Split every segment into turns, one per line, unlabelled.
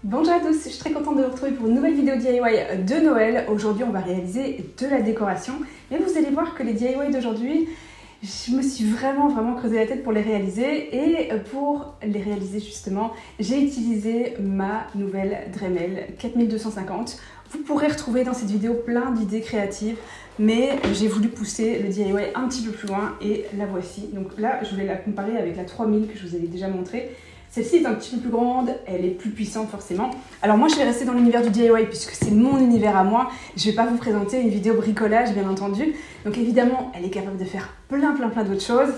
Bonjour à tous, je suis très contente de vous retrouver pour une nouvelle vidéo DIY de Noël. Aujourd'hui, on va réaliser de la décoration. Mais vous allez voir que les DIY d'aujourd'hui, je me suis vraiment creusé la tête pour les réaliser. Et pour les réaliser justement, j'ai utilisé ma nouvelle Dremel 4250. Vous pourrez retrouver dans cette vidéo plein d'idées créatives. Mais j'ai voulu pousser le DIY un petit peu plus loin et la voici. Donc là, je vais la comparer avec la 3000 que je vous avais déjà montrée. Celle-ci est un petit peu plus grande, elle est plus puissante forcément. Alors moi je vais rester dans l'univers du DIY puisque c'est mon univers à moi. Je ne vais pas vous présenter une vidéo bricolage bien entendu. Donc évidemment elle est capable de faire plein d'autres choses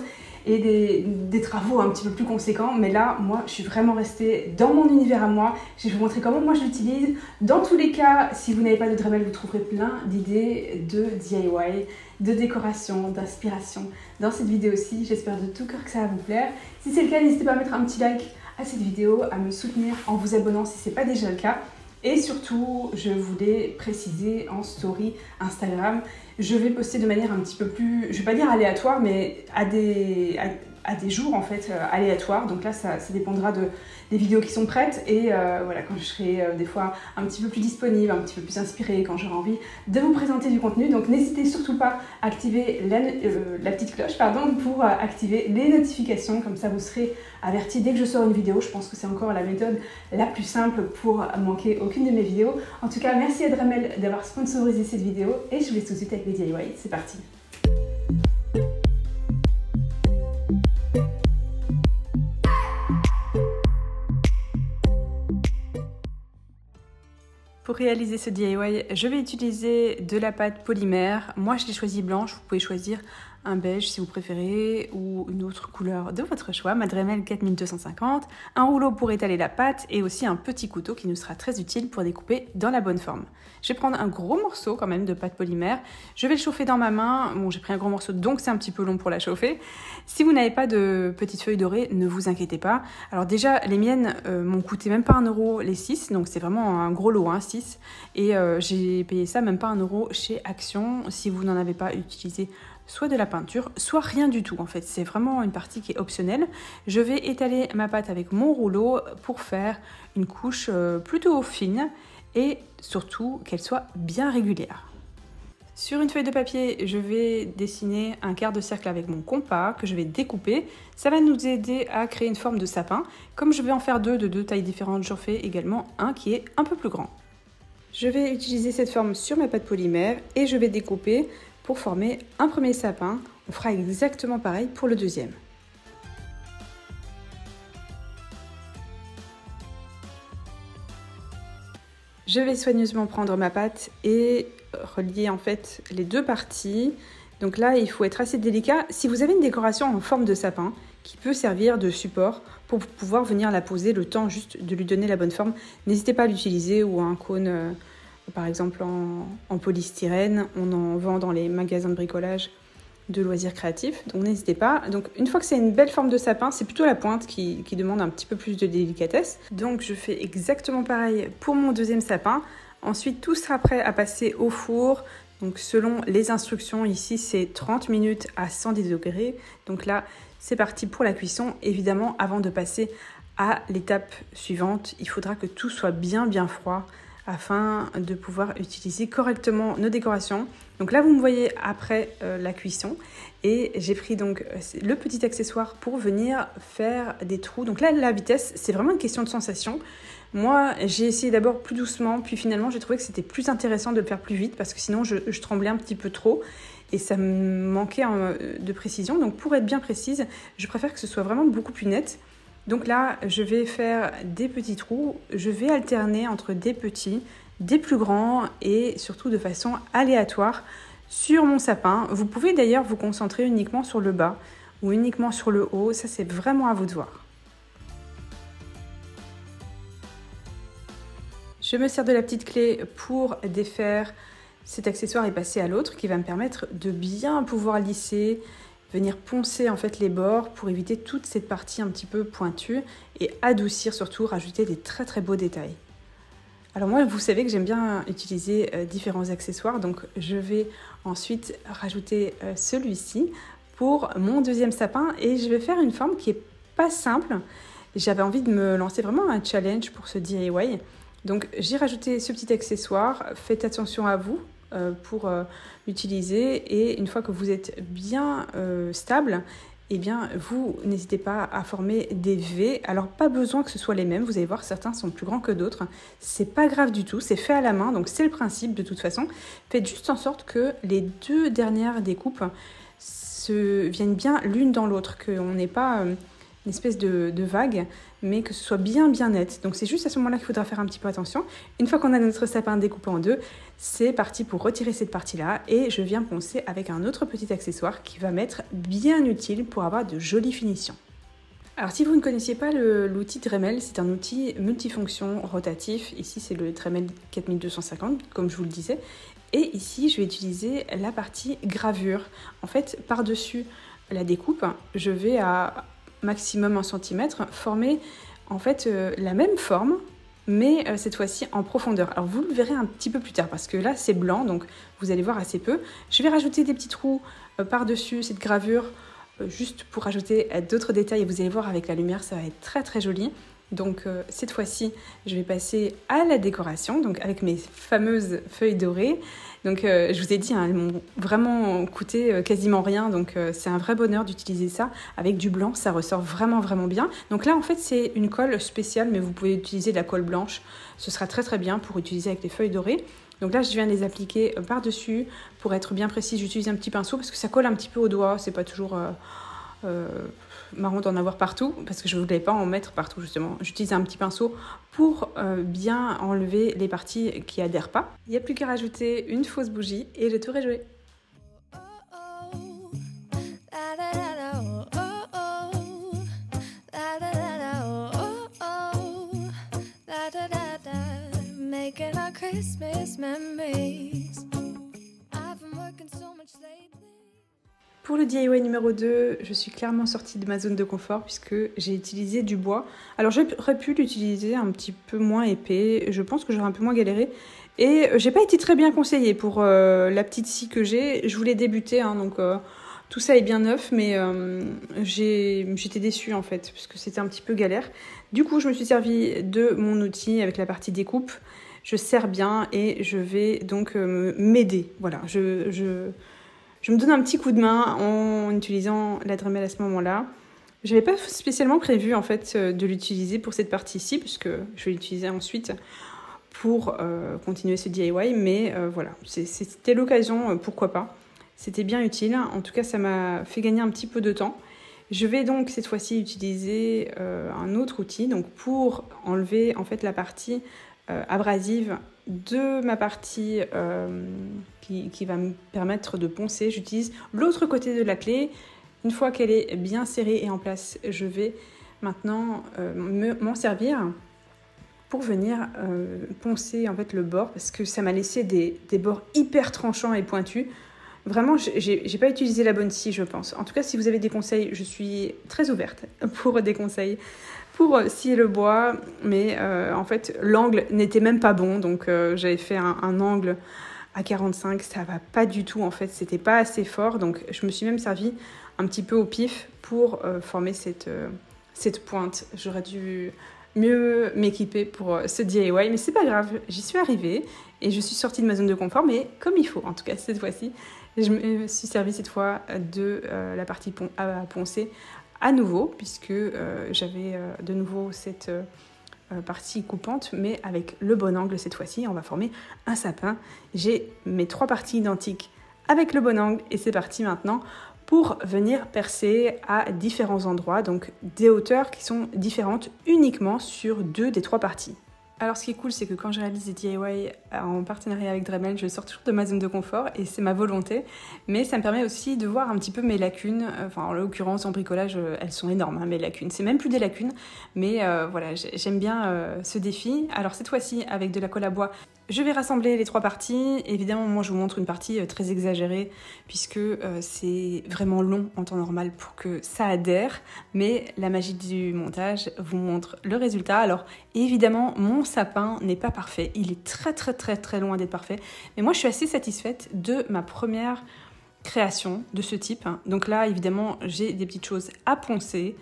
et des travaux un petit peu plus conséquents. Mais là moi je suis vraiment restée dans mon univers à moi. Je vais vous montrer comment moi je l'utilise. Dans tous les cas, si vous n'avez pas de Dremel, vous trouverez plein d'idées de DIY, de décoration, d'inspiration dans cette vidéo aussi. J'espère de tout cœur que ça va vous plaire. Si c'est le cas, n'hésitez pas à mettre un petit like à cette vidéo, à me soutenir en vous abonnant si ce n'est pas déjà le cas. Et surtout, je voulais préciser en story Instagram, je vais poster de manière un petit peu plus, je ne vais pas dire aléatoire, mais à des jours en fait aléatoires. Donc là, ça dépendra des vidéos qui sont prêtes et voilà, quand je serai des fois un petit peu plus disponible, un petit peu plus inspirée, quand j'aurai envie de vous présenter du contenu. Donc n'hésitez surtout pas à activer la petite cloche pour activer les notifications. Comme ça, vous serez averti dès que je sors une vidéo. Je pense que c'est encore la méthode la plus simple pour manquer aucune de mes vidéos. En tout cas, merci à Dremel d'avoir sponsorisé cette vidéo et je vous laisse tout de suite avec les DIY. C'est parti! Pour réaliser ce DIY, je vais utiliser de la pâte polymère. Moi, je l'ai choisi blanche. Vous pouvez choisir un beige si vous préférez ou une autre couleur de votre choix. Ma Dremel 4250, un rouleau pour étaler la pâte et aussi un petit couteau qui nous sera très utile pour découper dans la bonne forme. Je vais prendre un gros morceau quand même de pâte polymère. Je vais le chauffer dans ma main. Bon, j'ai pris un gros morceau donc c'est un petit peu long pour la chauffer. Si vous n'avez pas de petites feuilles dorées, ne vous inquiétez pas. Alors déjà, les miennes m'ont coûté même pas 1 € les 6, donc c'est vraiment un gros lot, hein, 6. Et j'ai payé ça même pas 1 € chez Action. Si vous n'en avez pas utilisé soit de la peinture, soit rien du tout en fait. C'est vraiment une partie qui est optionnelle. Je vais étaler ma pâte avec mon rouleau pour faire une couche plutôt fine et surtout qu'elle soit bien régulière. Sur une feuille de papier, je vais dessiner un quart de cercle avec mon compas que je vais découper. Ça va nous aider à créer une forme de sapin. Comme je vais en faire deux de deux tailles différentes, j'en fais également un qui est un peu plus grand. Je vais utiliser cette forme sur ma pâte polymère et je vais découper pour former un premier sapin. On fera exactement pareil pour le deuxième. Je vais soigneusement prendre ma pâte et relier en fait les deux parties. Donc là, il faut être assez délicat. Si vous avez une décoration en forme de sapin qui peut servir de support pour pouvoir venir la poser, le temps juste de lui donner la bonne forme, n'hésitez pas à l'utiliser ou un cône par exemple en polystyrène. On en vend dans les magasins de bricolage de loisirs créatifs, donc n'hésitez pas. Donc une fois que c'est une belle forme de sapin, c'est plutôt la pointe qui demande un petit peu plus de délicatesse. Donc je fais exactement pareil pour mon deuxième sapin. Ensuite, tout sera prêt à passer au four. Donc selon les instructions, ici c'est 30 minutes à 110 degrés. Donc là, c'est parti pour la cuisson. Évidemment, avant de passer à l'étape suivante, il faudra que tout soit bien froid afin de pouvoir utiliser correctement nos décorations. Donc là, vous me voyez après la cuisson et j'ai pris donc le petit accessoire pour venir faire des trous. Donc là, la vitesse, c'est vraiment une question de sensation. Moi, j'ai essayé d'abord plus doucement, puis finalement, j'ai trouvé que c'était plus intéressant de le faire plus vite parce que sinon, je tremblais un petit peu trop et ça me manquait de précision. Donc pour être bien précise, je préfère que ce soit vraiment beaucoup plus net. Donc là, je vais faire des petits trous, je vais alterner entre des petits, des plus grands et surtout de façon aléatoire sur mon sapin. Vous pouvez d'ailleurs vous concentrer uniquement sur le bas ou uniquement sur le haut, ça c'est vraiment à vous de voir. Je me sers de la petite clé pour défaire cet accessoire et passer à l'autre qui va me permettre de bien pouvoir lisser, venir poncer en fait les bords pour éviter toute cette partie un petit peu pointue et adoucir surtout, rajouter des très beaux détails. Alors moi, vous savez que j'aime bien utiliser différents accessoires, donc je vais ensuite rajouter celui-ci pour mon deuxième sapin et je vais faire une forme qui est pas simple. j'avais envie de me lancer vraiment un challenge pour ce DIY. Donc j'ai rajouté ce petit accessoire, faites attention à vous pour l'utiliser et une fois que vous êtes bien stable, eh bien vous n'hésitez pas à former des V. Alors pas besoin que ce soit les mêmes, vous allez voir certains sont plus grands que d'autres. C'est pas grave du tout, c'est fait à la main, donc c'est le principe de toute façon. Faites juste en sorte que les deux dernières découpes viennent bien l'une dans l'autre, qu'on n'ait pas une espèce de vague, mais que ce soit bien net. Donc c'est juste à ce moment-là qu'il faudra faire un petit peu attention. Une fois qu'on a notre sapin découpé en deux, c'est parti pour retirer cette partie-là et je viens poncer avec un autre petit accessoire qui va m'être bien utile pour avoir de jolies finitions. Alors si vous ne connaissiez pas l'outil Dremel, c'est un outil multifonction rotatif. Ici c'est le Dremel 4250 comme je vous le disais. Et ici je vais utiliser la partie gravure. En fait par-dessus la découpe, je vais à maximum 1 cm former en fait la même forme mais cette fois-ci en profondeur. Alors vous le verrez un petit peu plus tard parce que là c'est blanc donc vous allez voir assez peu. Je vais rajouter des petits trous par-dessus cette gravure juste pour rajouter d'autres détails et vous allez voir avec la lumière ça va être très joli. Donc cette fois-ci je vais passer à la décoration donc avec mes fameuses feuilles dorées. Donc je vous ai dit, elles m'ont vraiment coûté quasiment rien, donc c'est un vrai bonheur d'utiliser ça. Avec du blanc, ça ressort vraiment bien. Donc là en fait c'est une colle spéciale, mais vous pouvez utiliser de la colle blanche. Ce sera très bien pour utiliser avec les feuilles dorées. Donc là je viens de les appliquer par-dessus. Pour être bien précis, j'utilise un petit pinceau parce que ça colle un petit peu au doigt, c'est pas toujours marrant d'en avoir partout parce que je ne voulais pas en mettre partout justement. J'utilise un petit pinceau pour bien enlever les parties qui adhèrent pas. Il n'y a plus qu'à rajouter une fausse bougie et le tour est joué. Making our Christmas memories. I've been working so much lately. Pour le DIY numéro 2, je suis clairement sortie de ma zone de confort puisque j'ai utilisé du bois. Alors j'aurais pu l'utiliser un petit peu moins épais, je pense que j'aurais un peu moins galéré. Et j'ai pas été très bien conseillée pour la petite scie que j'ai. Je voulais débuter, hein, donc tout ça est bien neuf, mais j'étais déçue en fait, parce que c'était un petit peu galère. Du coup, je me suis servi de mon outil avec la partie découpe. Je serre bien et je vais donc m'aider. Voilà, je me donne un petit coup de main en utilisant la Dremel à ce moment-là. Je n'avais pas spécialement prévu en fait de l'utiliser pour cette partie-ci, puisque je vais l'utiliser ensuite pour continuer ce DIY. Mais voilà, c'était l'occasion, pourquoi pas. C'était bien utile. En tout cas, ça m'a fait gagner un petit peu de temps. Je vais donc cette fois-ci utiliser un autre outil donc pour enlever en fait la partie abrasive de ma partie qui va me permettre de poncer. J'utilise l'autre côté de la clé. Une fois qu'elle est bien serrée et en place, je vais maintenant m'en servir pour venir poncer en fait le bord parce que ça m'a laissé des bords hyper tranchants et pointus. Vraiment, j'ai pas utilisé la bonne scie, je pense. En tout cas, si vous avez des conseils, je suis très ouverte pour des conseils pour scier le bois. Mais en fait, l'angle n'était même pas bon. Donc, j'avais fait un angle à 45. Ça va pas du tout, en fait. C'était pas assez fort. Donc, je me suis même servi un petit peu au pif pour former cette pointe. J'aurais dû mieux m'équiper pour ce DIY. Mais c'est pas grave, j'y suis arrivée. Et je suis sortie de ma zone de confort, mais comme il faut, en tout cas, cette fois-ci. Je me suis servi cette fois de la partie à poncer à nouveau, puisque j'avais de nouveau cette partie coupante, mais avec le bon angle cette fois-ci. On va former un sapin. J'ai mes 3 parties identiques avec le bon angle, et c'est parti maintenant pour venir percer à différents endroits, donc des hauteurs qui sont différentes uniquement sur 2 des 3 parties. Alors ce qui est cool, c'est que quand je réalise des DIY en partenariat avec Dremel, je sors toujours de ma zone de confort et c'est ma volonté. Mais ça me permet aussi de voir un petit peu mes lacunes. Enfin, en l'occurrence, en bricolage, elles sont énormes, hein, mes lacunes. C'est même plus des lacunes, mais voilà, j'aime bien ce défi. Alors cette fois-ci, avec de la colle à bois, je vais rassembler les 3 parties. Évidemment, moi, je vous montre une partie très exagérée puisque c'est vraiment long en temps normal pour que ça adhère. Mais la magie du montage vous montre le résultat. Alors évidemment, mon sapin n'est pas parfait. Il est très loin d'être parfait. Mais moi, je suis assez satisfaite de ma première création de ce type. Donc là, évidemment, j'ai des petites choses à poncer.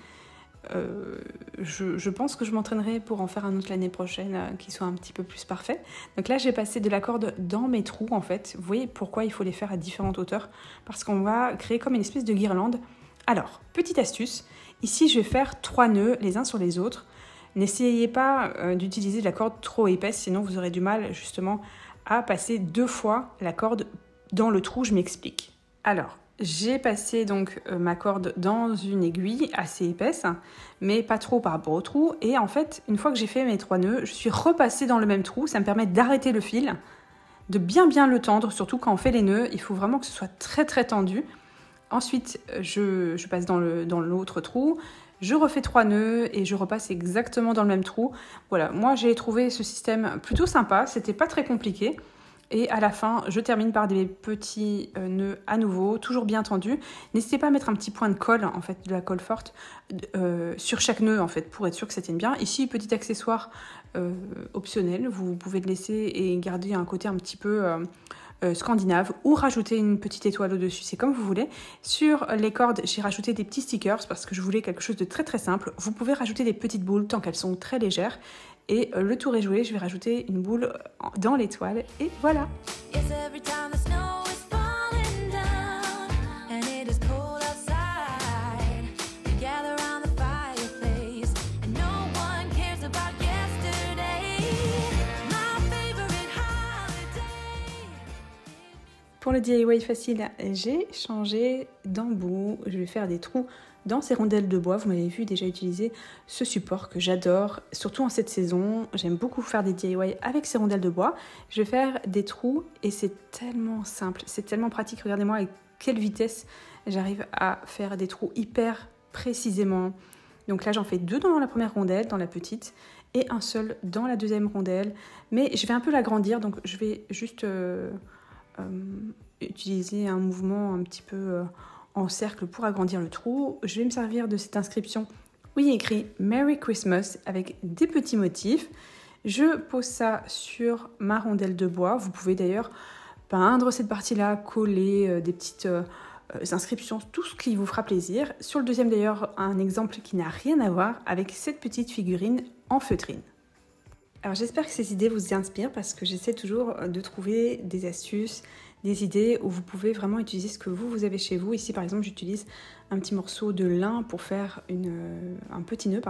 je pense que je m'entraînerai pour en faire un autre l'année prochaine qui soit un petit peu plus parfait. Donc là, j'ai passé de la corde dans mes trous en fait. Vous voyez pourquoi il faut les faire à différentes hauteurs? Parce qu'on va créer comme une espèce de guirlande. Alors, petite astuce, ici je vais faire 3 nœuds les uns sur les autres. N'essayez pas d'utiliser de la corde trop épaisse, sinon vous aurez du mal justement à passer 2 fois la corde dans le trou, je m'explique. Alors, j'ai passé donc ma corde dans une aiguille assez épaisse, mais pas trop par rapport au trou. Et en fait, une fois que j'ai fait mes 3 nœuds, je suis repassée dans le même trou. Ça me permet d'arrêter le fil, de bien le tendre, surtout quand on fait les nœuds. Il faut vraiment que ce soit très tendu. Ensuite, je passe dans l'autre trou. Je refais 3 nœuds et je repasse exactement dans le même trou. Voilà, moi j'ai trouvé ce système plutôt sympa. C'était pas très compliqué. Et à la fin, je termine par des petits nœuds à nouveau, toujours bien tendus. N'hésitez pas à mettre un petit point de colle, en fait, de la colle forte, sur chaque nœud, en fait, pour être sûr que ça tienne bien. Ici, petit accessoire optionnel, vous pouvez le laisser et garder un côté un petit peu scandinave, ou rajouter une petite étoile au-dessus, c'est comme vous voulez. Sur les cordes, j'ai rajouté des petits stickers parce que je voulais quelque chose de très simple. Vous pouvez rajouter des petites boules tant qu'elles sont très légères. Et le tour est joué, je vais rajouter une boule dans l'étoile et voilà. Pour le DIY facile, j'ai changé d'embout. Je vais faire des trous dans ces rondelles de bois. Vous m'avez vu déjà utiliser ce support que j'adore, surtout en cette saison. J'aime beaucoup faire des DIY avec ces rondelles de bois. Je vais faire des trous et c'est tellement simple, c'est tellement pratique. Regardez-moi avec quelle vitesse j'arrive à faire des trous hyper précisément. Donc là, j'en fais 2 dans la première rondelle, dans la petite, et un seul dans la deuxième rondelle. Mais je vais un peu l'agrandir, donc je vais juste utiliser un mouvement un petit peu en cercle pour agrandir le trou. Je vais me servir de cette inscription où il y a écrit Merry Christmas avec des petits motifs. Je pose ça sur ma rondelle de bois. Vous pouvez d'ailleurs peindre cette partie-là, coller des petites inscriptions, tout ce qui vous fera plaisir. Sur le deuxième d'ailleurs, un exemple qui n'a rien à voir avec cette petite figurine en feutrine. Alors j'espère que ces idées vous inspirent parce que j'essaie toujours de trouver des astuces, des idées où vous pouvez vraiment utiliser ce que vous avez chez vous. Ici par exemple j'utilise un petit morceau de lin pour faire un petit nœud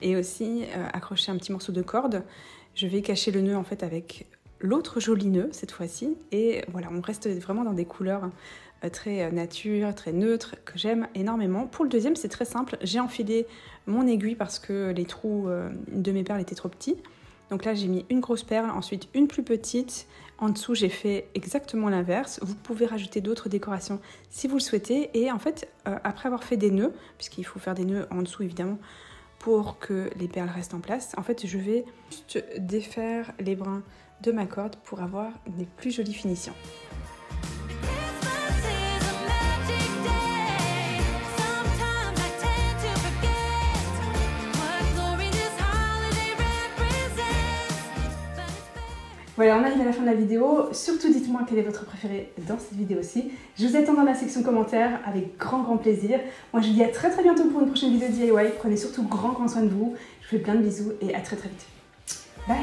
et aussi accrocher un petit morceau de corde. Je vais cacher le nœud en fait avec l'autre joli nœud cette fois-ci et voilà, on reste vraiment dans des couleurs très nature, très neutres que j'aime énormément. Pour le deuxième c'est très simple, j'ai enfilé mon aiguille parce que les trous de mes perles étaient trop petits. Donc là, j'ai mis une grosse perle, ensuite une plus petite. En dessous, j'ai fait exactement l'inverse. Vous pouvez rajouter d'autres décorations si vous le souhaitez. Et en fait, après avoir fait des nœuds, puisqu'il faut faire des nœuds en dessous évidemment, pour que les perles restent en place, en fait, je vais juste défaire les brins de ma corde pour avoir des plus jolies finitions. Voilà, on arrive à la fin de la vidéo. Surtout, dites-moi quel est votre préféré dans cette vidéo-ci. Je vous attends dans la section commentaires avec grand plaisir. Moi, je vous dis à très bientôt pour une prochaine vidéo DIY. Prenez surtout grand soin de vous. Je vous fais plein de bisous et à très vite. Bye!